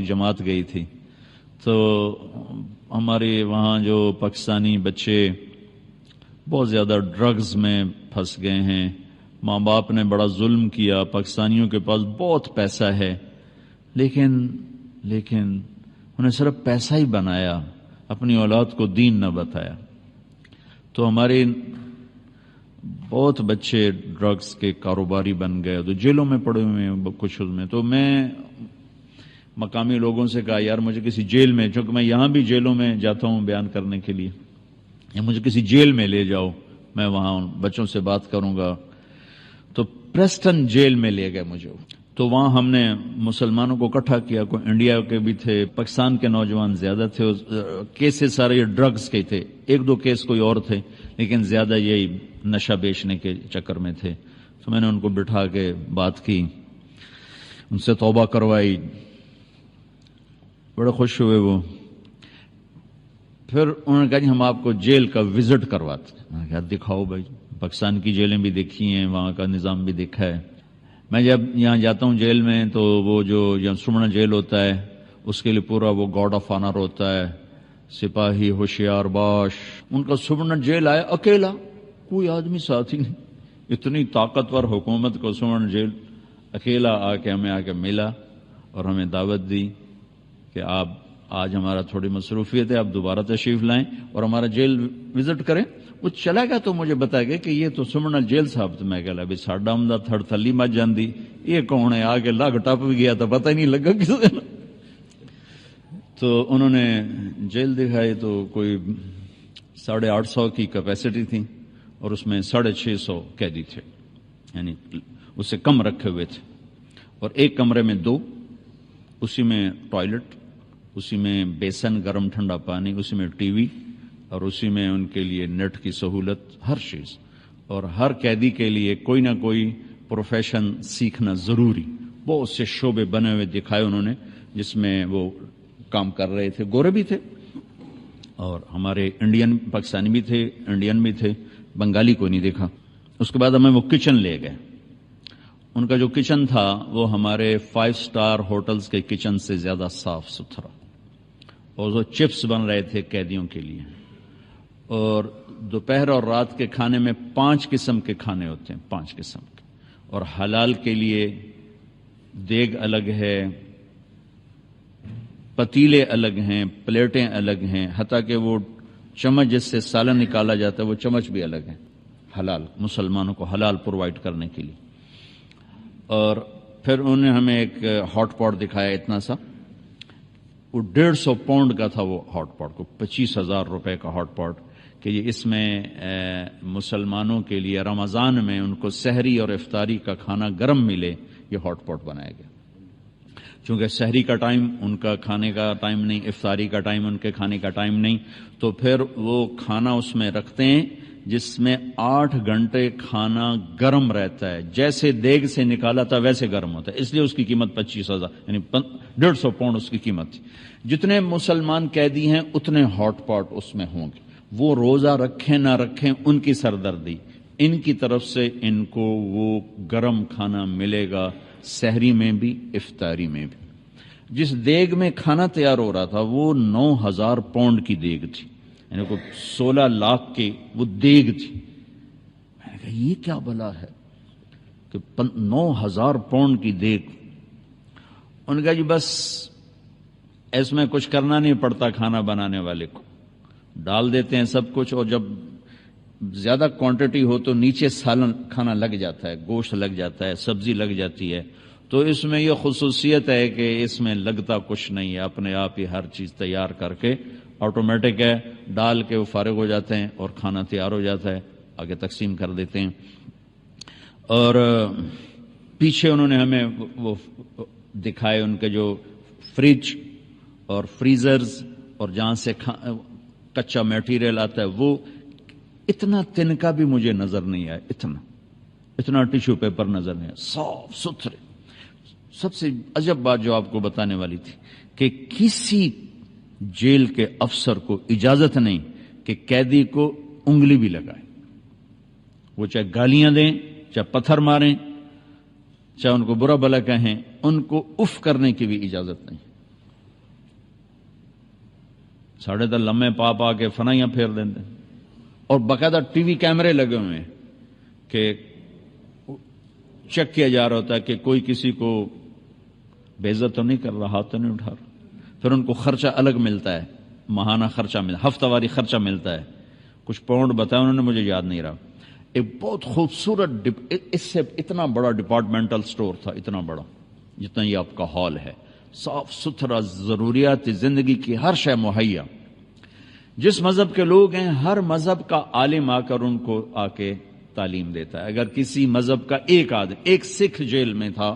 ہماری جماعت گئی تھی، تو ہمارے وہاں جو پاکستانی بچے بہت زیادہ ڈرگز میں پھنس گئے ہیں، ماں باپ نے بڑا ظلم کیا، پاکستانیوں کے پاس بہت پیسہ ہے، لیکن انہیں صرف پیسہ ہی بنایا، اپنی اولاد کو دین نہ بتایا۔ تو ہمارے بہت بچے ڈرگز کے کاروباری بن گئے، تو جیلوں میں پڑے ہوئے ہیں کچھ میں۔ تو میں مقامی لوگوں سے کہا یار مجھے کسی جیل میں، چونکہ میں یہاں بھی جیلوں میں جاتا ہوں بیان کرنے کے لیے، یا مجھے کسی جیل میں لے جاؤ، میں وہاں ان بچوں سے بات کروں گا۔ تو پریسٹن جیل میں لے گئے مجھے، تو وہاں ہم نے مسلمانوں کو اکٹھا کیا، کوئی انڈیا کے بھی تھے، پاکستان کے نوجوان زیادہ تھے، کیسز سارے یہ ڈرگز کے تھے، ایک دو کیس کوئی اور تھے لیکن زیادہ یہی نشہ بیچنے کے چکر میں تھے۔ تو میں نے ان کو بٹھا کے بات کی، ان سے توبہ کروائی، بڑے خوش ہوئے وہ۔ پھر انہوں نے کہا جی ہم آپ کو جیل کا وزٹ کرواتے ہیں۔ میں نے کہا دکھاؤ بھائی، پاکستان کی جیلیں بھی دیکھی ہیں، وہاں کا نظام بھی دیکھا ہے۔ میں جب یہاں جاتا ہوں جیل میں تو وہ جو یہاں سمنا جیل ہوتا ہے اس کے لیے پورا وہ گارڈ آف آنر ہوتا ہے، سپاہی ہوشیار باش۔ ان کا سمنا جیل آیا اکیلا، کوئی آدمی ساتھ ہی نہیں، اتنی طاقتور حکومت کو سمنا جیل اکیلا ہمیں آ کے ملا اور ہمیں دعوت دی کہ آپ آج ہمارا تھوڑی مصروفیت ہے، آپ دوبارہ تشریف لائیں اور ہمارا جیل وزٹ کریں۔ وہ چلا گیا تو مجھے بتایا گیا کہ یہ تو سمنا جیل صاحب، تو میں کہا ابھی ساڈا ہم تھڑ تھلی مت جاندی، یہ کون ہے؟ آگے لگ ٹپ بھی گیا تو پتہ ہی نہیں لگا کس دن۔ تو انہوں نے جیل دکھائی، تو کوئی 850 کی کیپیسٹی تھی اور اس میں 650 قیدی تھے، یعنی اس سے کم رکھے ہوئے تھے، اور ایک کمرے میں 2، اسی میں ٹوائلٹ، اسی میں بیسن گرم ٹھنڈا پانی، اسی میں ٹی وی، اور اسی میں ان کے لیے نیٹ کی سہولت، ہر چیز، اور ہر قیدی کے لیے کوئی نہ کوئی پروفیشن سیکھنا ضروری۔ بہت سے شعبے بنے ہوئے دکھائے انہوں نے جس میں وہ کام کر رہے تھے، گورے بھی تھے اور ہمارے انڈین پاکستانی بھی تھے، انڈین بھی تھے، بنگالی کو نہیں دیکھا۔ اس کے بعد ہمیں وہ کچن لے گئے۔ ان کا جو کچن تھا وہ ہمارے 5 سٹار ہوٹلز کے کچن سے زیادہ صاف ستھرا، اور وہ چپس بن رہے تھے قیدیوں کے لیے، اور دوپہر اور رات کے کھانے میں 5 قسم کے کھانے ہوتے ہیں، 5 قسم کے، اور حلال کے لیے دیگ الگ ہے، پتیلے الگ ہیں، پلیٹیں الگ ہیں، حتیٰ کہ وہ چمچ جس سے سالن نکالا جاتا ہے وہ چمچ بھی الگ ہے، حلال، مسلمانوں کو حلال پرووائڈ کرنے کے لیے۔ اور پھر انہوں نے ہمیں ایک ہاٹ پاٹ دکھایا اتنا سا، وہ 150 پاؤنڈ کا تھا، وہ ہاٹ پاٹ کو 25,000 روپے کا ہاٹ پاٹ، کہ یہ اس میں مسلمانوں کے لیے رمضان میں ان کو سحری اور افطاری کا کھانا گرم ملے، یہ ہاٹ پاٹ بنایا گیا۔ چونکہ سحری کا ٹائم ان کا کھانے کا ٹائم نہیں، افطاری کا ٹائم ان کے کھانے کا ٹائم نہیں، تو پھر وہ کھانا اس میں رکھتے ہیں جس میں 8 گھنٹے کھانا گرم رہتا ہے، جیسے دیگ سے نکالا تھا ویسے گرم ہوتا ہے، اس لیے اس کی قیمت 25,000 یعنی 150 پاؤنڈ اس کی قیمت تھی۔ جتنے مسلمان قیدی ہیں اتنے ہاٹ پاٹ اس میں ہوں گے، وہ روزہ رکھیں نہ رکھیں ان کی سردردی، ان کی طرف سے ان کو وہ گرم کھانا ملے گا، سحری میں بھی افطاری میں بھی۔ جس دیگ میں کھانا تیار ہو رہا تھا وہ 9,000 پاؤنڈ کی دیگ تھی، یعنی کوئی 16 لاکھ کی وہ دیگ تھی۔ میں نے کہا یہ کیا بلا ہے کہ 9,000 پاؤنڈ کی دیگ۔ ان کا جی بس اس میں کچھ کرنا نہیں پڑتا، کھانا بنانے والے کو ڈال دیتے ہیں سب کچھ، اور جب زیادہ کوانٹٹی ہو تو نیچے سالن کھانا لگ جاتا ہے، گوشت لگ جاتا ہے، سبزی لگ جاتی ہے۔ تو اس میں یہ خصوصیت ہے کہ اس میں لگتا کچھ نہیں ہے، اپنے آپ ہی ہر چیز تیار کر کے آٹومیٹک ہے، ڈال کے وہ فارغ ہو جاتے ہیں اور کھانا تیار ہو جاتا ہے، آگے تقسیم کر دیتے ہیں۔ اور پیچھے انہوں نے ہمیں وہ دکھائے ان کے جو فریج اور فریزرز اور جہاں سے کچا میٹیریل آتا ہے، وہ اتنا تنکا بھی مجھے نظر نہیں آیا، اتنا ٹیشو پیپر نظر نہیں آیا، صاف ستھرے۔ سب سے عجب بات جو آپ کو بتانے والی تھی کہ کسی جیل کے افسر کو اجازت نہیں کہ قیدی کو انگلی بھی لگائے، وہ چاہے گالیاں دیں، چاہے پتھر ماریں، چاہے ان کو برا بھلا کہیں، ان کو اف کرنے کی بھی اجازت نہیں۔ ساڑھے تک لمحے پا کے فنائیاں پھیر دیتے، اور باقاعدہ ٹی وی کیمرے لگے ہوئے ہیں کہ چیک کیا جا رہا ہوتا ہے کہ کوئی کسی کو بے عزت تو نہیں کر رہا، ہاتھ تو نہیں اٹھا رہا۔ پھر ان کو خرچہ الگ ملتا ہے، ماہانہ خرچہ ملتا، ہفتہ واری خرچہ ملتا ہے، کچھ پاؤنڈ بتایا انہوں نے، مجھے یاد نہیں رہا۔ ایک بہت خوبصورت اس سے اتنا بڑا ڈپارٹمنٹل سٹور تھا، اتنا بڑا جتنا یہ آپ کا ہال ہے، صاف ستھرا، ضروریات زندگی کی ہر شے مہیا۔ جس مذہب کے لوگ ہیں ہر مذہب کا عالم آ کر ان کو آ کے تعلیم دیتا ہے۔ اگر کسی مذہب کا ایک سکھ جیل میں تھا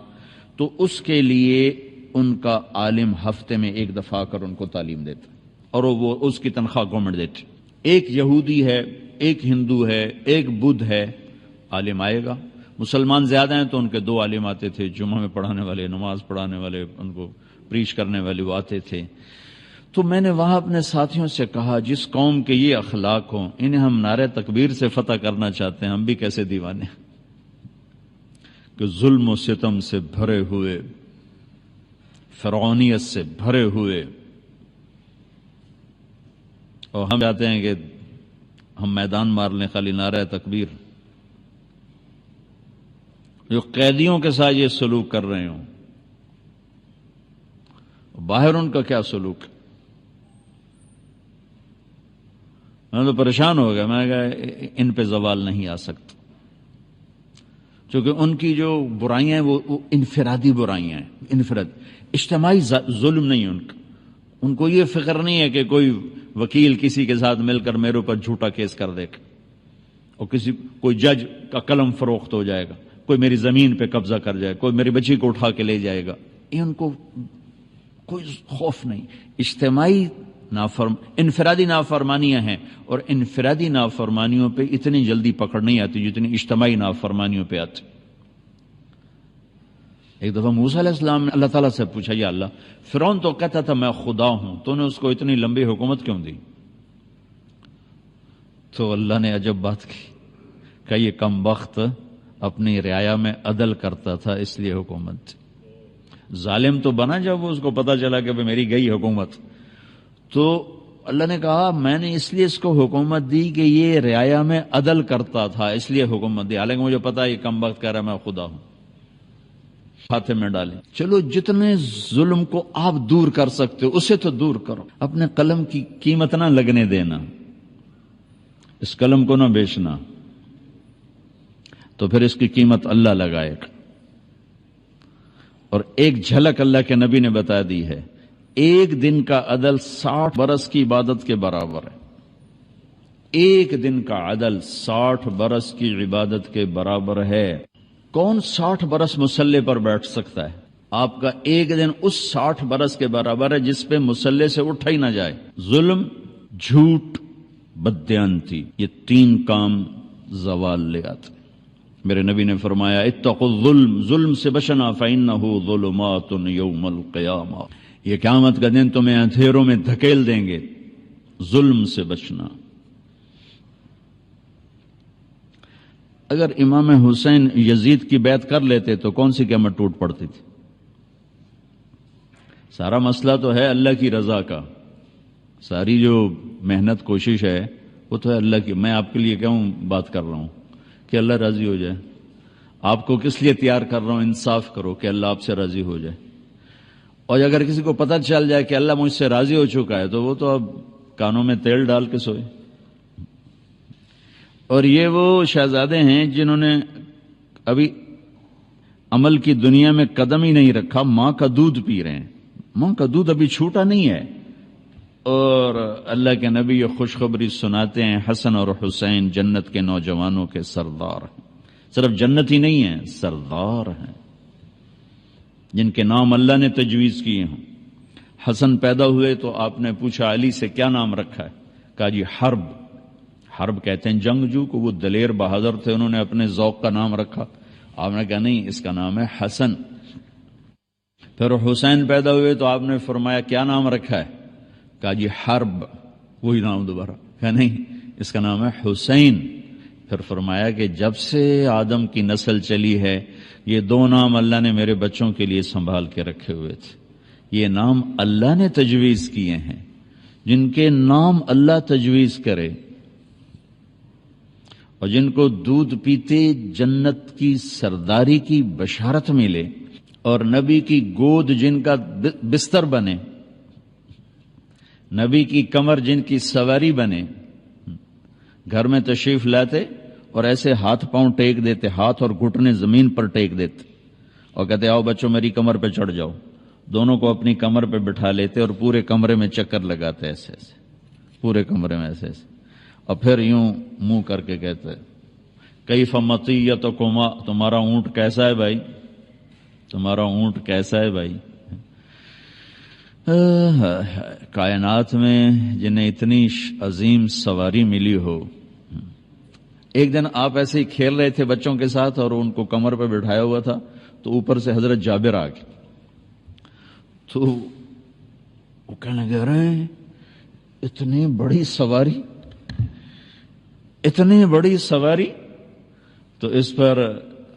تو اس کے لیے ان کا عالم ہفتے میں ایک دفعہ آ کر ان کو تعلیم دیتا ہے، اور وہ اس کی تنخواہ گورنمنٹ دیتی۔ ایک یہودی ہے، ایک ہندو ہے، ایک بدھ ہے، عالم آئے گا۔ مسلمان زیادہ ہیں تو ان کے 2 عالم آتے تھے، جمعہ میں پڑھانے والے، نماز پڑھانے والے، ان کو پریچ کرنے والے وہ آتے تھے۔ تو میں نے وہاں اپنے ساتھیوں سے کہا جس قوم کے یہ اخلاق ہوں انہیں ہم نعرہ تکبیر سے فتح کرنا چاہتے ہیں، ہم بھی کیسے دیوانے کہ ظلم و ستم سے بھرے ہوئے، فرعونیت سے بھرے ہوئے، اور ہم چاہتے ہیں کہ ہم میدان مار لیں خالی نعرہ تکبیر۔ جو قیدیوں کے ساتھ یہ سلوک کر رہے ہوں، باہر ان کا کیا سلوک ہے؟ میں تو پریشان ہو گیا، میں نے کہا ان پہ زوال نہیں آ سکتا، چونکہ ان کی جو برائیاں ہیں وہ انفرادی برائیاں ہیں، انفراد، اجتماعی ظلم نہیں ہے ان کا۔ ان کو یہ فکر نہیں ہے کہ کوئی وکیل کسی کے ساتھ مل کر میرے اوپر جھوٹا کیس کر دے گا، اور کوئی جج کا قلم فروخت ہو جائے گا، کوئی میری زمین پہ قبضہ کر جائے گا، کوئی میری بچی کو اٹھا کے لے جائے گا، یہ ان کو کوئی خوف نہیں۔ اجتماعی انفرادی نافرمانیاں ہیں، اور انفرادی نافرمانیوں پہ اتنی جلدی پکڑ نہیں آتی جتنی اجتماعی نافرمانیوں پہ آتی۔ ایک دفعہ موسیٰ علیہ السلام نے اللہ تعالیٰ سے پوچھا، یا اللہ، فرعون تو کہتا تھا میں خدا ہوں، تو نے اس کو اتنی لمبی حکومت کیوں دی؟ تو اللہ نے عجب بات کی کہ یہ کم بخت اپنی رعایا میں عدل کرتا تھا اس لیے حکومت تھی۔ ظالم تو بنا جب اس کو پتا چلا کہ میری گئی حکومت، تو اللہ نے کہا میں نے اس لیے اس کو حکومت دی کہ یہ رعایا میں عدل کرتا تھا، اس لیے حکومت دی، حالانکہ مجھے پتا ہے یہ کم بخت کہہ رہا میں خدا ہوں۔ ہاتھ میں ڈالیں، چلو جتنے ظلم کو آپ دور کر سکتے ہو اسے تو دور کرو، اپنے قلم کی قیمت نہ لگنے دینا، اس قلم کو نہ بیچنا، تو پھر اس کی قیمت اللہ لگائے گا۔ اور ایک جھلک اللہ کے نبی نے بتا دی ہے، ایک دن کا عدل 60 برس کی عبادت کے برابر ہے۔ ایک دن کا عدل 60 برس کی عبادت کے برابر ہے۔ کون 60 برس مصلی پر بیٹھ سکتا ہے؟ آپ کا ایک دن اس 60 برس کے برابر ہے جس پہ مصلی سے اٹھا ہی نہ جائے۔ ظلم، جھوٹ، بددیانتی، یہ 3 کام زوال لے آتے۔ میرے نبی نے فرمایا اتقوا الظلم، ظلم سے بچنا، فإنہ ظلمات یوم القیامہ، یہ قیامت کا دن تمہیں اندھیروں میں دھکیل دیں گے، ظلم سے بچنا۔ اگر امام حسین یزید کی بیعت کر لیتے تو کون سی قیامت ٹوٹ پڑتی تھی؟ سارا مسئلہ تو ہے اللہ کی رضا کا، ساری جو محنت کوشش ہے وہ تو ہے اللہ کی۔ میں آپ کے لیے کیوں بات کر رہا ہوں کہ اللہ راضی ہو جائے؟ آپ کو کس لیے تیار کر رہا ہوں؟ انصاف کرو کہ اللہ آپ سے راضی ہو جائے۔ اور اگر کسی کو پتہ چل جائے کہ اللہ مجھ سے راضی ہو چکا ہے تو وہ تو اب کانوں میں تیل ڈال کے سوئے۔ اور یہ وہ شہزادے ہیں جنہوں نے ابھی عمل کی دنیا میں قدم ہی نہیں رکھا، ماں کا دودھ پی رہے ہیں، ماں کا دودھ ابھی چھوٹا نہیں ہے، اور اللہ کے نبی یہ خوشخبری سناتے ہیں حسن اور حسین جنت کے نوجوانوں کے سردار ہیں۔ صرف جنت ہی نہیں ہیں، سردار ہیں جن کے نام اللہ نے تجویز کیے ہوں۔ حسن پیدا ہوئے تو آپ نے پوچھا علی سے کیا نام رکھا ہے؟ کہا جی حرب۔ حرب کہتے ہیں جنگجو کو، وہ دلیر بہادر تھے، انہوں نے اپنے ذوق کا نام رکھا۔ آپ نے کہا نہیں، اس کا نام ہے حسن۔ پھر حسین پیدا ہوئے تو آپ نے فرمایا کیا نام رکھا ہے؟ کہا جی حرب، وہی نام دوبارہ۔ کہا نہیں، اس کا نام ہے حسین۔ پھر فرمایا کہ جب سے آدم کی نسل چلی ہے یہ 2 نام اللہ نے میرے بچوں کے لیے سنبھال کے رکھے ہوئے تھے، یہ نام اللہ نے تجویز کیے ہیں، جن کے نام اللہ تجویز کرے اور جن کو دودھ پیتے جنت کی سرداری کی بشارت ملے اور نبی کی گود جن کا بستر بنے، نبی کی کمر جن کی سواری بنے، گھر میں تشریف لاتے اور ایسے ہاتھ پاؤں ٹیک دیتے، ہاتھ اور گھٹنے زمین پر ٹیک دیتے اور کہتے آؤ بچوں میری کمر پہ چڑھ جاؤ، دونوں کو اپنی کمر پہ بٹھا لیتے اور پورے کمرے میں چکر لگاتے ایسے ایسے، پورے کمرے میں ایسے ایسے، اور پھر یوں منہ کر کے کہتے کیف مطیتکما، تمہارا اونٹ کیسا ہے بھائی، تمہارا اونٹ کیسا ہے بھائی۔ کائنات میں جنہیں اتنی عظیم سواری ملی ہو، ایک دن آپ ایسے ہی کھیل رہے تھے بچوں کے ساتھ اور ان کو کمر پہ بٹھایا ہوا تھا، تو اوپر سے حضرت جابر آ گئے، تو وہ کہنے لگے ارے اتنی بڑی سواری، اتنی بڑی سواری، تو اس پر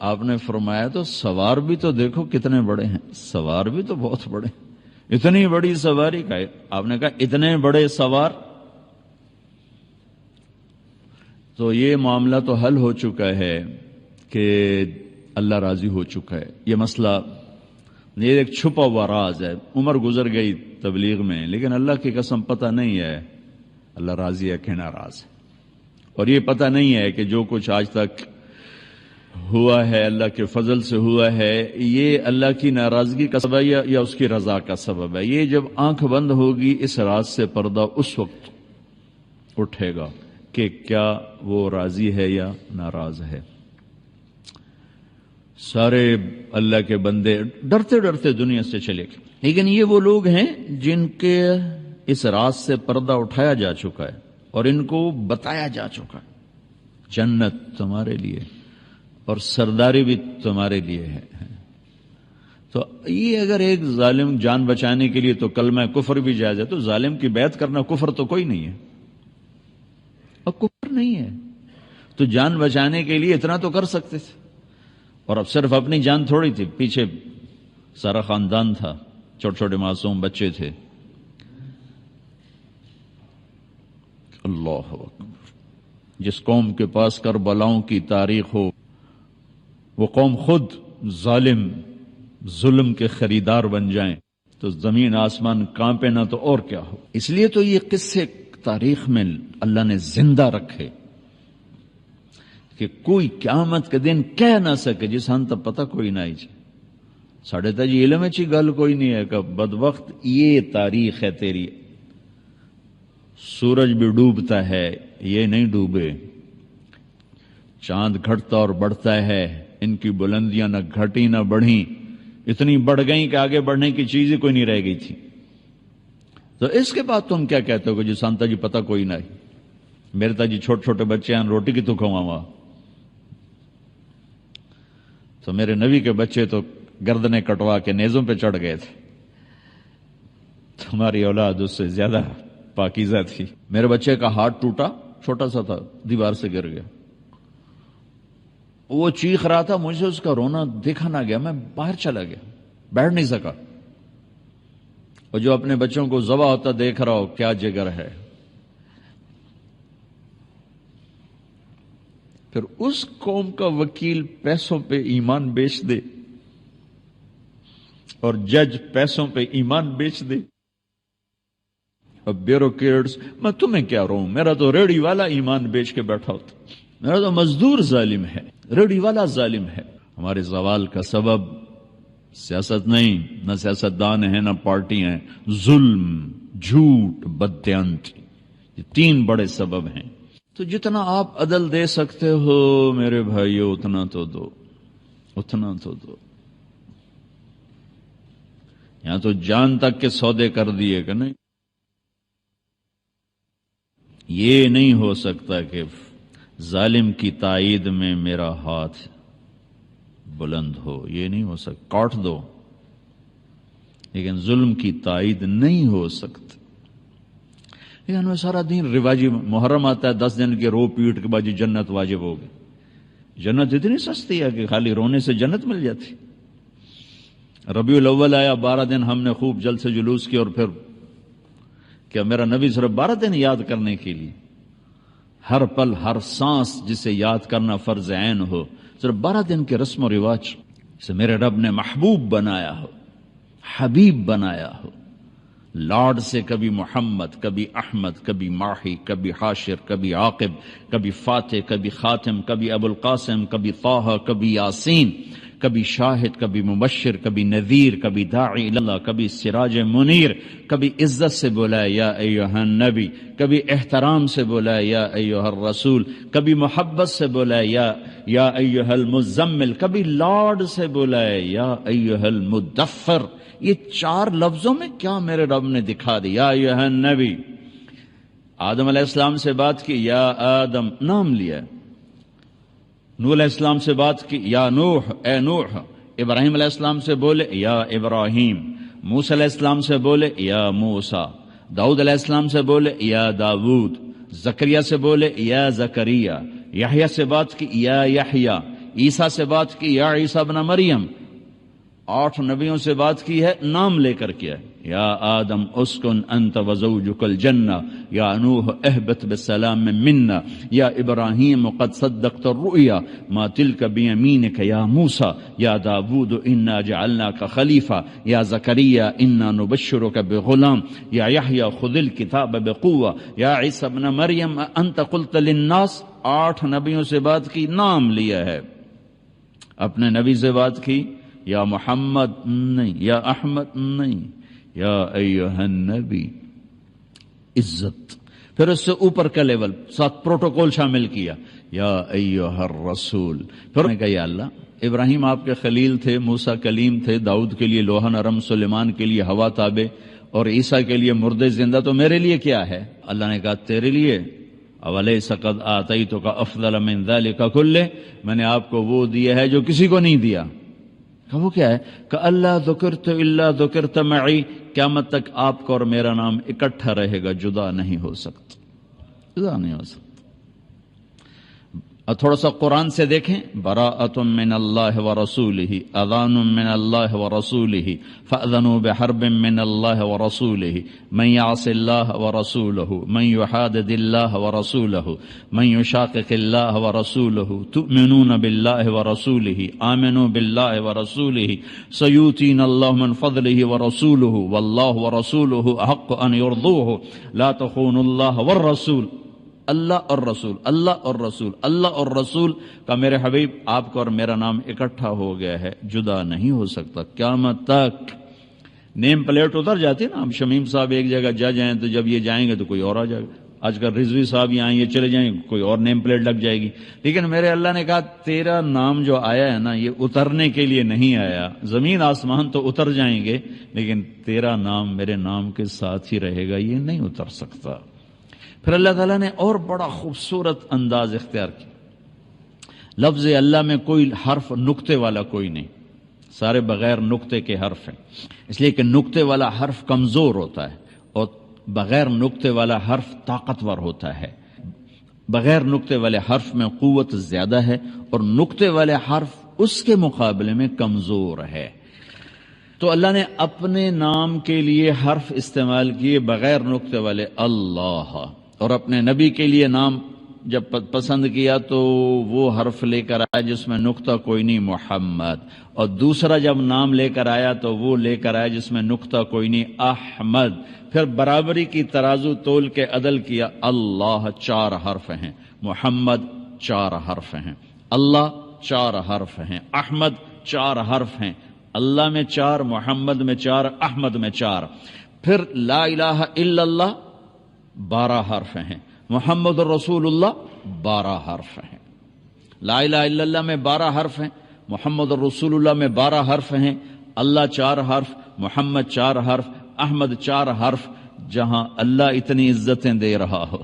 آپ نے فرمایا تو سوار بھی تو دیکھو کتنے بڑے ہیں، سوار بھی تو بہت بڑے ہیں، اتنی بڑی سواری کا، آپ نے کہا اتنے بڑے سوار، تو یہ معاملہ تو حل ہو چکا ہے کہ اللہ راضی ہو چکا ہے۔ یہ مسئلہ یہ ایک چھپا ہوا راز ہے، عمر گزر گئی تبلیغ میں، لیکن اللہ کی قسم پتہ نہیں ہے اللہ راضی ہے کہ ناراض ہے، اور یہ پتہ نہیں ہے کہ جو کچھ آج تک ہوا ہے اللہ کے فضل سے ہوا ہے یہ اللہ کی ناراضگی کا سبب ہے یا اس کی رضا کا سبب ہے۔ یہ جب آنکھ بند ہوگی اس راز سے پردہ اس وقت اٹھے گا کہ کیا وہ راضی ہے یا ناراض ہے۔ سارے اللہ کے بندے ڈرتے ڈرتے دنیا سے چلے گئے، لیکن یہ وہ لوگ ہیں جن کے اس راز سے پردہ اٹھایا جا چکا ہے اور ان کو بتایا جا چکا ہے جنت تمہارے لیے اور سرداری بھی تمہارے لیے ہے۔ تو یہ اگر ایک ظالم جان بچانے کے لیے تو کلمہ کفر بھی جائز ہے، تو ظالم کی بیعت کرنا کفر تو کوئی نہیں ہے، اور کفر نہیں ہے تو جان بچانے کے لیے اتنا تو کر سکتے تھے، اور اب صرف اپنی جان تھوڑی تھی، پیچھے سارا خاندان تھا، چھوٹے چھوٹے معصوم بچے تھے۔ اللہ اکبر، جس قوم کے پاس کربلاؤں کی تاریخ ہو وہ قوم خود ظلم کے خریدار بن جائیں تو زمین آسمان کانپے نہ تو اور کیا ہو۔ اس لیے تو یہ قصے تاریخ میں اللہ نے زندہ رکھے کہ کوئی قیامت کے دن کہہ نہ سکے جس ہن تک پتہ کوئی نہ ہی ساڑھے تا جی علم چی گل کوئی نہیں ہے کہ بدبخت یہ تاریخ ہے تیری، سورج بھی ڈوبتا ہے یہ نہیں ڈوبے، چاند گھٹتا اور بڑھتا ہے، ان کی بلندیاں نہ گھٹی نہ بڑھی، اتنی بڑھ گئیں کہ آگے بڑھنے کی چیز ہی کوئی نہیں رہ گئی تھی، تو اس کے بعد تم کیا کہتے ہو کہ جی سانتا جی پتہ کوئی نہ ہے، میرے تا جی چھوٹے چھوٹے بچے ہیں روٹی کی تو کھواوا، تو میرے نبی کے بچے تو گردنیں کٹوا کے نیزوں پہ چڑھ گئے تھے، تمہاری اولاد اس سے زیادہ پاکیزہ تھی۔ میرے بچے کا ہاتھ ٹوٹا، چھوٹا سا تھا، دیوار سے گر گیا، وہ چیخ رہا تھا، مجھے اس کا رونا دیکھا نہ گیا، میں باہر چلا گیا، بیٹھ نہیں سکا، اور جو اپنے بچوں کو ذبح ہوتا دیکھ رہا ہو کیا جگر ہے۔ پھر اس قوم کا وکیل پیسوں پہ ایمان بیچ دے اور جج پیسوں پہ ایمان بیچ دے، اب بیوروکریٹس، میں تمہیں کیا رہوں، میرا تو ریڑھی والا ایمان بیچ کے بیٹھا ہوتا، میرا تو مزدور ظالم ہے، ریڑھی والا ظالم ہے۔ ہمارے زوال کا سبب سیاست نہیں، نہ سیاستدان ہیں نہ پارٹی ہیں، ظلم، جھوٹ، بددیانتی، یہ تین بڑے سبب ہیں۔ تو جتنا آپ عدل دے سکتے ہو میرے بھائیو اتنا تو دو، اتنا تو دو۔ یہاں تو جان تک کے سودے کر دیے کہ نہیں، یہ نہیں ہو سکتا کہ ظالم کی تائید میں میرا ہاتھ بلند ہو، یہ نہیں ہو سکتا، کاٹ دو، لیکن ظلم کی تائید نہیں ہو سکتی۔ لیکن ہمیں سارا دن رواجی، محرم آتا ہے 10 دن کے رو پیٹ کے بعد جنت واجب ہوگی، جنت اتنی سستی ہے کہ خالی رونے سے جنت مل جاتی۔ ربیع الاول آیا، 12 دن ہم نے خوب جل سے جلوس کیا اور پھر کیا میرا نبی صرف 12 دن یاد کرنے کے لیے؟ ہر پل ہر سانس جسے یاد کرنا فرض عین ہو، صرف 12 دن کے رسم و رواج سے میرے رب نے محبوب بنایا ہو، حبیب بنایا ہو، لارڈ سے کبھی محمد، کبھی احمد، کبھی ماہی، کبھی حاشر، کبھی عاقب، کبھی فاتح، کبھی خاتم، کبھی ابو القاسم، کبھی طہ، کبھی یاسین، کبھی شاہد، کبھی مبشر، کبھی نذیر، کبھی داعی اللہ، کبھی سراج منیر، کبھی عزت سے بولا یا ایھا النبی، کبھی احترام سے بولا یا ایھا الرسول، کبھی محبت سے بولا یا ایھا المزمل، کبھی لارڈ سے بولا یا ایھا المدثر۔ یہ 4 لفظوں میں کیا میرے رب نے دکھا دیا، یا ایھا النبی۔ آدم علیہ السلام سے بات کی، یا آدم، نام لیا۔ نوح علیہ السلام سے بات کی، یا نوح، اے نوح۔ ابراہیم علیہ السلام سے بولے، یا ابراہیم۔ موسیٰ علیہ السلام سے بولے، یا موسیٰ۔ داؤد علیہ السلام سے بولے، یا داود۔ زکریا سے بولے، یا زکریا۔ یحییٰ سے بات کی، یا یحییٰ۔ عیسیٰ سے بات کی، یا عیسیٰ ابن مریم۔ 8 نبیوں سے بات کی ہے، نام لے کر کیا ہے، یا آدم اسکن انت وزوجک الجنہ، یا نوح اہبط بسلام منا، یا ابراہیم قد صدقت الرؤیا ما تلک بیمینک یا موسیٰ، یا داود انا جعلناک خلیفہ، یا زکریا انا نبشرک بغلام، یا یحییٰ خذ الکتاب بقوہ، یا عیسیٰ ابن مریم انت قلت للناس۔ 8 نبیوں سے بات کی، نام لیا ہے۔ اپنے نبی سے بات کی، یا محمد نہیں، یا احمد نہیں، یا ایھا النبی، عزت۔ پھر اس سے اوپر کا لیول، ساتھ پروٹوکول شامل کیا، یا ایھا الرسول۔ پھر نے کہا، یا اللہ، ابراہیم آپ کے خلیل تھے، موسیٰ کلیم تھے، داؤد کے لیے لوح نرم، سلیمان کے لیے ہوا تابع، اور عیسیٰ کے لیے مردے زندہ، تو میرے لیے کیا ہے؟ اللہ نے کہا، تیرے لیے اولیس قد آتیتک افضل من ذلک کلہ، میں نے آپ کو وہ دیا ہے جو کسی کو نہیں دیا۔ کہ وہ کیا ہے؟ کہ اللہ ذکرت الا ذکرت معی، قیامت تک آپ کا اور میرا نام اکٹھا رہے گا، جدا نہیں ہو سکتا، جدا نہیں ہو سکتا۔ اور تھوڑا سا قرآن سے دیکھیں، براءۃ من اللہ ورسولہ، اذان من اللہ ورسولہ، فأذنوا بحرب من اللہ ورسولہ، من یعص اللہ ورسولہ، من یحادد اللہ ورسولہ، من یشاقق اللہ ورسولہ، تؤمنون باللہ ورسولہ، آمنوا باللہ ورسولہ، سیؤتینا اللہ من فضلہ ورسولہ، واللہ ورسولہ احق ان یرضوہ، لا تخونوا اللہ والرسول۔ اللہ اور رسول، اللہ اور رسول، اللہ اور رسول کا میرے حبیب آپ کا اور میرا نام اکٹھا ہو گیا ہے، جدا نہیں ہو سکتا قیامت تک۔ نیم پلیٹ اتر جاتی نا، ہم شمیم صاحب ایک جگہ جا جائیں تو جب یہ جائیں گے تو کوئی اور آ جائے گا، آج کل رضوی صاحب یہ آئیں، یہ چلے جائیں، کوئی اور نیم پلیٹ لگ جائے گی۔ لیکن میرے اللہ نے کہا، تیرا نام جو آیا ہے نا، یہ اترنے کے لیے نہیں آیا، زمین آسمان تو اتر جائیں گے لیکن تیرا نام میرے نام کے ساتھ ہی رہے گا، یہ نہیں اتر سکتا۔ پھر اللہ تعالیٰ نے اور بڑا خوبصورت انداز اختیار کیا۔ لفظ اللہ میں کوئی حرف نقطے والا کوئی نہیں، سارے بغیر نقطے کے حرف ہیں، اس لیے کہ نقطے والا حرف کمزور ہوتا ہے اور بغیر نقطے والا حرف طاقتور ہوتا ہے۔ بغیر نقطے والے حرف میں قوت زیادہ ہے اور نقطے والے حرف اس کے مقابلے میں کمزور ہے۔ تو اللہ نے اپنے نام کے لیے حرف استعمال کیے بغیر نقطے والے، اللہ، اور اپنے نبی کے لیے نام جب پسند کیا تو وہ حرف لے کر آیا جس میں نقطہ کوئی نہیں، محمد، اور دوسرا جب نام لے کر آیا تو وہ لے کر آیا جس میں نقطہ کوئی نہیں، احمد۔ پھر برابری کی ترازو تول کے عدل کیا، اللہ 4 حرف ہیں، محمد 4 حرف ہیں، اللہ 4 حرف ہیں، احمد 4 حرف ہیں، اللہ میں 4، محمد میں 4، احمد میں 4۔ پھر لا الہ الا اللہ 12 حرف ہیں، محمد الرسول اللہ 12 حرف ہیں۔ لا الہ الا اللہ میں 12 حرف ہیں، محمد الرسول اللہ میں 12 حرف ہیں، اللہ 4 حرف، محمد 4 حرف، احمد 4 حرف۔ جہاں اللہ اتنی عزتیں دے رہا ہو،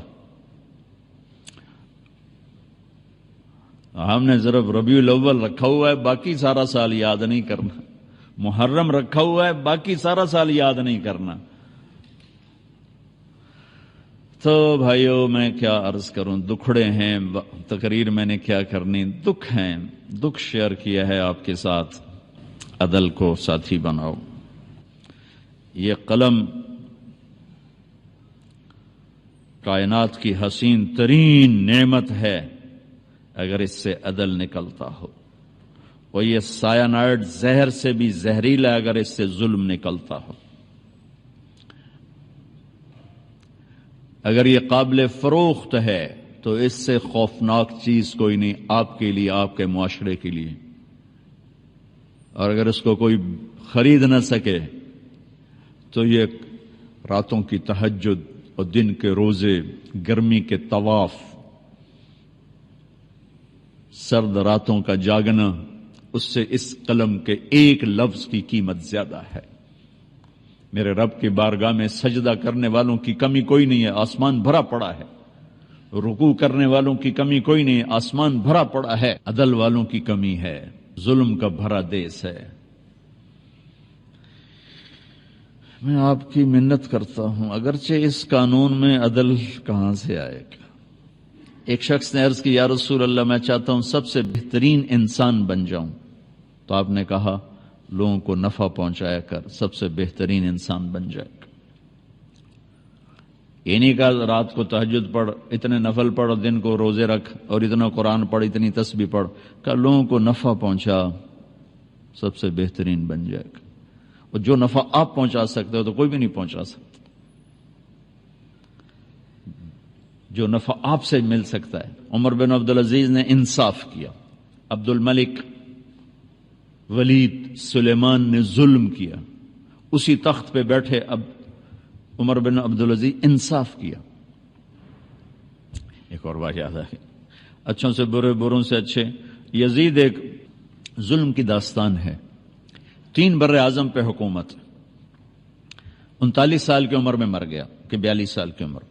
ہم نے صرف ربیع الاول رکھا ہوا ہے، باقی سارا سال یاد نہیں کرنا، محرم رکھا ہوا ہے، باقی سارا سال یاد نہیں کرنا۔ تو بھائیو میں کیا عرض کروں، دکھڑے ہیں، تقریر میں نے کیا کرنی، دکھ ہیں، دکھ شیئر کیا ہے آپ کے ساتھ۔ عدل کو ساتھی بناؤ۔ یہ قلم کائنات کی حسین ترین نعمت ہے اگر اس سے عدل نکلتا ہو، اور یہ سائنائڈ زہر سے بھی زہریلا اگر اس سے ظلم نکلتا ہو۔ اگر یہ قابل فروخت ہے تو اس سے خوفناک چیز کوئی نہیں آپ کے لیے، آپ کے معاشرے کے لیے۔ اور اگر اس کو کوئی خرید نہ سکے تو یہ راتوں کی تہجد اور دن کے روزے، گرمی کے طواف، سرد راتوں کا جاگنا، اس سے اس قلم کے ایک لفظ کی قیمت زیادہ ہے۔ میرے رب کی بارگاہ میں سجدہ کرنے والوں کی کمی کوئی نہیں ہے، آسمان بھرا پڑا ہے۔ رکوع کرنے والوں کی کمی کوئی نہیں ہے، آسمان بھرا پڑا ہے۔ عدل والوں کی کمی ہے، ظلم کا بھرا دیس ہے۔ میں آپ کی منت کرتا ہوں، اگرچہ اس قانون میں عدل کہاں سے آئے گا؟ ایک شخص نے عرض کی، یا رسول اللہ میں چاہتا ہوں سب سے بہترین انسان بن جاؤں۔ تو آپ نے کہا لوگوں کو نفع پہنچایا کر، سب سے بہترین انسان بن جائے گا۔ یہ نہیں کہا رات کو تہجد پڑھ، اتنے نفل پڑھ، دن کو روزے رکھ، اور اتنا قرآن پڑھ، اتنی تسبیح پڑھ۔ کہا لوگوں کو نفع پہنچا، سب سے بہترین بن جائے گا۔ اور جو نفع آپ پہنچا سکتے ہو تو کوئی بھی نہیں پہنچا سکتا۔ جو نفع آپ سے مل سکتا ہے۔ عمر بن عبدالعزیز نے انصاف کیا، عبد الملک، ولید، سلیمان نے ظلم کیا، اسی تخت پہ بیٹھے اب عمر بن عبدالعزیز انصاف کیا۔ ایک اور بات یاد ہے، اچھوں سے برے، بروں سے اچھے۔ یزید ایک ظلم کی داستان ہے۔ 3 بر اعظم پہ حکومت، 39 سال کی عمر میں مر گیا کہ 42 سال کی عمر۔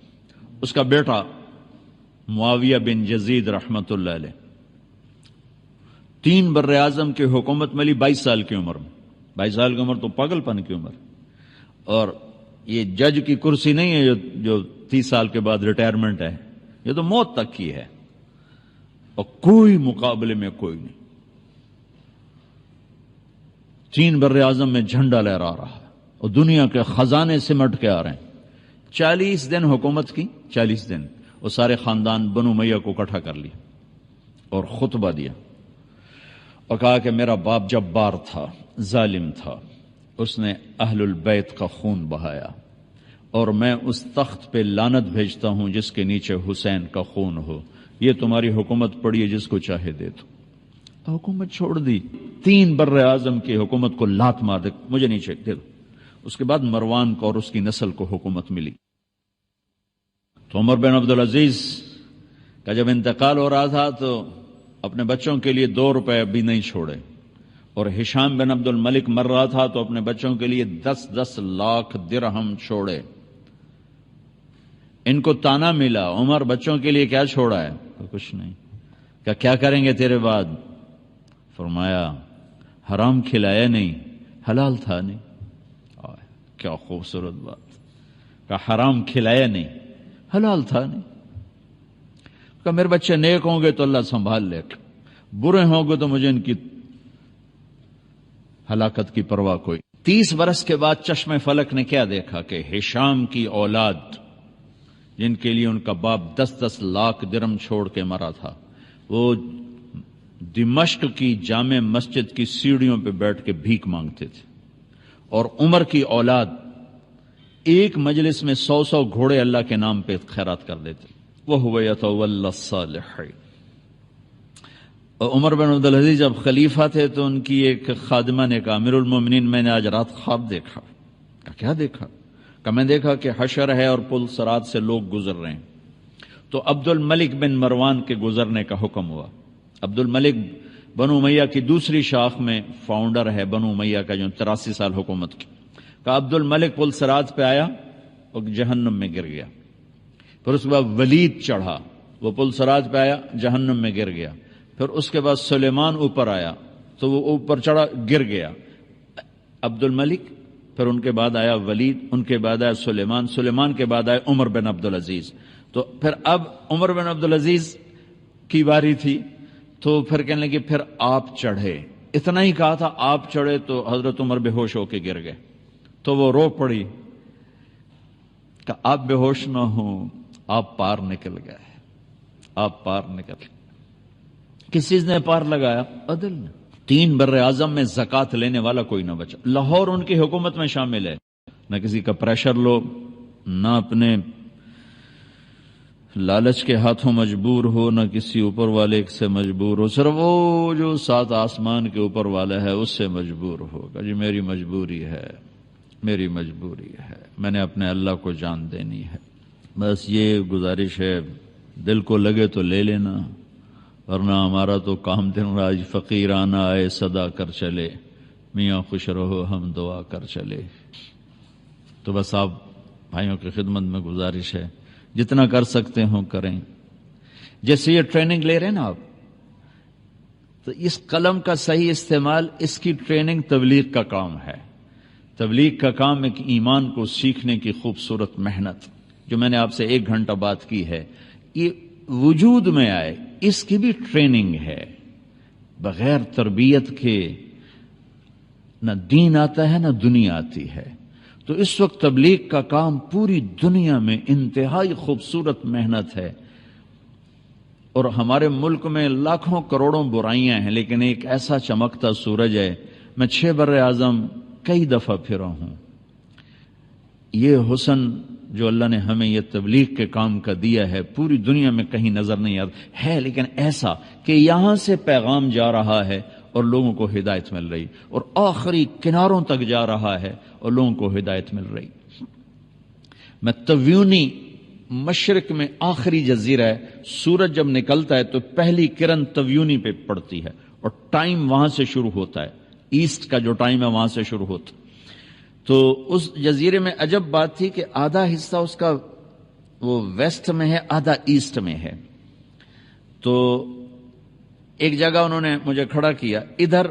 اس کا بیٹا معاویہ بن یزید رحمت اللہ علیہ 3 بر اعظم کی حکومت ملی 22 سال کی عمر میں۔ 22 سال کی عمر تو پاگل پن کی عمر۔ اور یہ جج کی کرسی نہیں ہے جو 30 سال کے بعد ریٹائرمنٹ ہے، یہ تو موت تک کی ہے، اور کوئی مقابلے میں کوئی نہیں۔ 3 بر اعظم میں جھنڈا لہرا رہا ہے اور دنیا کے خزانے سمٹ کے آ رہے ہیں۔ 40 دن حکومت کی، 40 دن، اور سارے خاندان بنو امیہ کو اکٹھا کر لیا اور خطبہ دیا اور کہا کہ میرا باپ جبار تھا، ظالم تھا، اس نے اہل البیت کا خون بہایا، اور میں اس تخت پہ لعنت بھیجتا ہوں جس کے نیچے حسین کا خون ہو۔ یہ تمہاری حکومت پڑی ہے، جس کو چاہے دے دو۔ حکومت چھوڑ دی، 3 بر اعظم کی حکومت کو لات مار دے، مجھے نہیں چاہیے، دے دو۔ اس کے بعد مروان کو اور اس کی نسل کو حکومت ملی۔ تو عمر بن عبدالعزیز کا جب انتقال ہو رہا تھا تو اپنے بچوں کے لیے 2 روپے بھی نہیں چھوڑے، اور ہشام بن عبد الملک مر رہا تھا تو اپنے بچوں کے لیے 10 لاکھ درہم چھوڑے۔ ان کو تانا ملا، عمر بچوں کے لیے کیا چھوڑا ہے؟ کچھ نہیں۔ کیا کریں گے تیرے بعد؟ فرمایا حرام کھلایا نہیں، حلال تھا نہیں۔ کیا خوبصورت بات، کہ حرام کھلایا نہیں، حلال تھا نہیں۔ کہ میرے بچے نیک ہوں گے تو اللہ سنبھال لے گا، برے ہوں گے تو مجھے ان کی ہلاکت کی پرواہ کوئی۔ 30 برس کے بعد چشم فلک نے کیا دیکھا کہ ہشام کی اولاد، جن کے لیے ان کا باپ 10 لاکھ درہم چھوڑ کے مرا تھا، وہ دمشق کی جامع مسجد کی سیڑھیوں پہ بیٹھ کے بھیک مانگتے تھے، اور عمر کی اولاد ایک مجلس میں 100 گھوڑے اللہ کے نام پہ خیرات کر دیتے۔ وَهُوَ يَتَوَلَّى الصَّالِحِينَ۔ اور عمر بن عبدالعزیز جب خلیفہ تھے تو ان کی ایک خادمہ نے کہا، امیر المومنین میں نے آج رات خواب دیکھا۔ کیا دیکھا؟ کہ میں دیکھا کہ حشر ہے اور پل صراط سے لوگ گزر رہے ہیں۔ تو عبد الملک بن مروان کے گزرنے کا حکم ہوا۔ عبد الملک بنو امیہ کی دوسری شاخ میں فاؤنڈر ہے بنو امیہ کا، جو 83 سال حکومت کی۔ کہ عبد الملک پل صراط پہ آیا اور جہنم میں گر گیا۔ پھر اس کے بعد ولید چڑھا، وہ پل صراط پہ آیا، جہنم میں گر گیا۔ پھر اس کے بعد سلیمان اوپر آیا تو وہ اوپر چڑھا، گر گیا۔ عبد الملک، پھر ان کے بعد آیا ولید، ان کے بعد آیا سلیمان، سلیمان کے بعد آیا عمر بن عبدالعزیز۔ تو پھر اب عمر بن عبدالعزیز کی باری تھی، تو پھر کہنے لگے پھر آپ چڑھے۔ اتنا ہی کہا تھا آپ چڑھے تو حضرت عمر بے ہوش ہو کے گر گئے۔ تو وہ رو پڑی کہ آپ بے ہوش نہ ہوں، آپ پار نکل گئے، آپ پار نکل گئے۔ کس چیز نے پار لگایا؟ عدل نے۔ 3 بر اعظم میں زکوٰۃ لینے والا کوئی نہ بچا۔ لاہور ان کی حکومت میں شامل ہے، نہ کسی کا پریشر لو، نہ اپنے لالچ کے ہاتھوں مجبور ہو، نہ کسی اوپر والے سے مجبور ہو، صرف وہ جو 7 آسمان کے اوپر والا ہے اس سے مجبور ہوگا۔ جی میری مجبوری ہے، میری مجبوری ہے، میں نے اپنے اللہ کو جان دینی ہے۔ بس یہ گزارش ہے، دل کو لگے تو لے لینا، ورنہ ہمارا تو کام دن راج فقیرانہ آئے صدا کر چلے، میاں خوش رہو ہم دعا کر چلے۔ تو بس آپ بھائیوں کی خدمت میں گزارش ہے، جتنا کر سکتے ہوں کریں۔ جیسے یہ ٹریننگ لے رہے ہیں نا آپ، تو اس قلم کا صحیح استعمال، اس کی ٹریننگ تبلیغ کا کام ہے۔ تبلیغ کا کام ایک ایمان کو سیکھنے کی خوبصورت محنت، جو میں نے آپ سے 1 گھنٹہ بات کی ہے، یہ وجود میں آئے، اس کی بھی ٹریننگ ہے۔ بغیر تربیت کے نہ دین آتا ہے نہ دنیا آتی ہے۔ تو اس وقت تبلیغ کا کام پوری دنیا میں انتہائی خوبصورت محنت ہے، اور ہمارے ملک میں لاکھوں کروڑوں برائیاں ہیں، لیکن ایک ایسا چمکتا سورج ہے۔ میں 6 بر اعظم کئی دفعہ پھرا ہوں۔ یہ حسن جو اللہ نے ہمیں یہ تبلیغ کے کام کا دیا ہے، پوری دنیا میں کہیں نظر نہیں آتا ہے، لیکن ایسا کہ یہاں سے پیغام جا رہا ہے اور لوگوں کو ہدایت مل رہی، اور آخری کناروں تک جا رہا ہے اور لوگوں کو ہدایت مل رہی۔ میں تبیونی، مشرق میں آخری جزیرہ ہے، سورج جب نکلتا ہے تو پہلی کرن تبیونی پہ پڑتی ہے، اور ٹائم وہاں سے شروع ہوتا ہے، ایسٹ کا جو ٹائم ہے وہاں سے شروع ہوتا ہے۔ تو اس جزیرے میں عجب بات تھی کہ آدھا حصہ اس کا وہ ویسٹ میں ہے، آدھا ایسٹ میں ہے۔ تو ایک جگہ انہوں نے مجھے کھڑا کیا، ادھر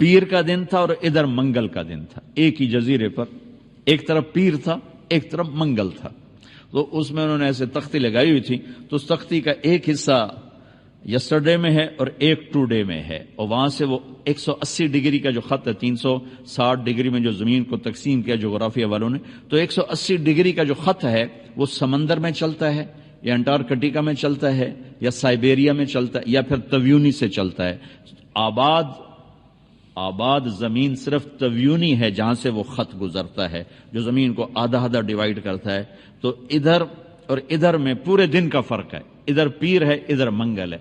پیر کا دن تھا اور ادھر منگل کا دن تھا، ایک ہی جزیرے پر، ایک طرف پیر تھا ایک طرف منگل تھا۔ تو اس میں انہوں نے ایسے تختی لگائی ہوئی تھی، تو اس تختی کا ایک حصہ یسٹرڈے میں ہے اور ایک ٹوڈے میں ہے، اور وہاں سے وہ 180 ڈگری کا جو خط ہے، 360 ڈگری میں جو زمین کو تقسیم کیا جغرافیہ والوں نے، تو 180 ڈگری کا جو خط ہے وہ سمندر میں چلتا ہے، یا انٹارکٹیکا میں چلتا ہے، یا سائبیریا میں چلتا ہے، یا پھر تبیونی سے چلتا ہے۔ آباد زمین صرف تبیونی ہے جہاں سے وہ خط گزرتا ہے، جو زمین کو آدھا آدھا ڈیوائیڈ کرتا ہے۔ تو ادھر اور ادھر میں پورے دن کا فرق ہے، ادھر پیر ہے ادھر منگل ہے،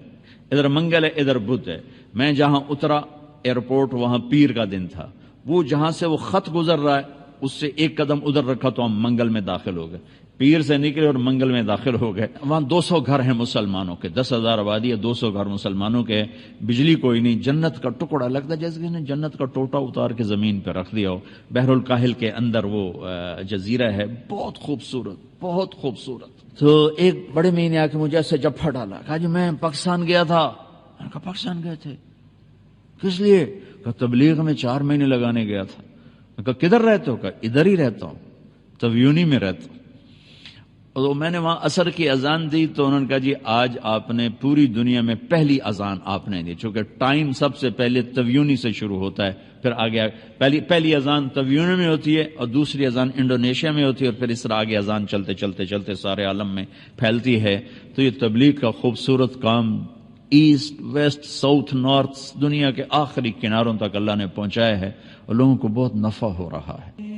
ادھر منگل ہے ادھر بدھ ہے۔ میں جہاں اترا ایئرپورٹ وہاں پیر کا دن تھا، وہ جہاں سے وہ خط گزر رہا ہے اس سے 1 قدم ادھر رکھا تو ہم منگل میں داخل ہو گئے، پیر سے نکلے اور منگل میں داخل ہو گئے۔ وہاں 200 گھر ہیں مسلمانوں کے، 10,000 آبادی ہے، 200 گھر مسلمانوں کے، بجلی کوئی نہیں، جنت کا ٹکڑا لگتا ہے جیسے کہ جنت کا ٹوٹا اتار کے زمین پہ رکھ دیا ہو۔ بحر الکاہل کے اندر وہ جزیرہ ہے، بہت خوبصورت، بہت خوبصورت۔ تو ایک بڑے مہینے آ کے مجھے ایسے جھپٹ ڈالا، کہا جی میں پاکستان گیا تھا۔ میں نے کہا پاکستان گئے تھے؟ کس لیے؟ کہا تبلیغ میں 4 مہینے لگانے گیا تھا۔ میں کہا کدھر رہتے ہو؟ کہا ادھر ہی رہتا ہوں، تبیونی میں رہتا ہوں۔ اور میں نے وہاں عصر کی اذان دی تو انہوں نے کہا جی آج آپ نے پوری دنیا میں پہلی اذان آپ نے دی، چونکہ ٹائم سب سے پہلے تبیونی سے شروع ہوتا ہے، پھر آگے پہلی اذان تبیونی میں ہوتی ہے اور دوسری اذان انڈونیشیا میں ہوتی ہے، اور پھر اس طرح آگے اذان چلتے چلتے چلتے سارے عالم میں پھیلتی ہے۔ تو یہ تبلیغ کا خوبصورت کام ایسٹ ویسٹ ساؤتھ نارتھ دنیا کے آخری کناروں تک اللہ نے پہنچایا ہے، اور لوگوں کو بہت نفع ہو رہا ہے۔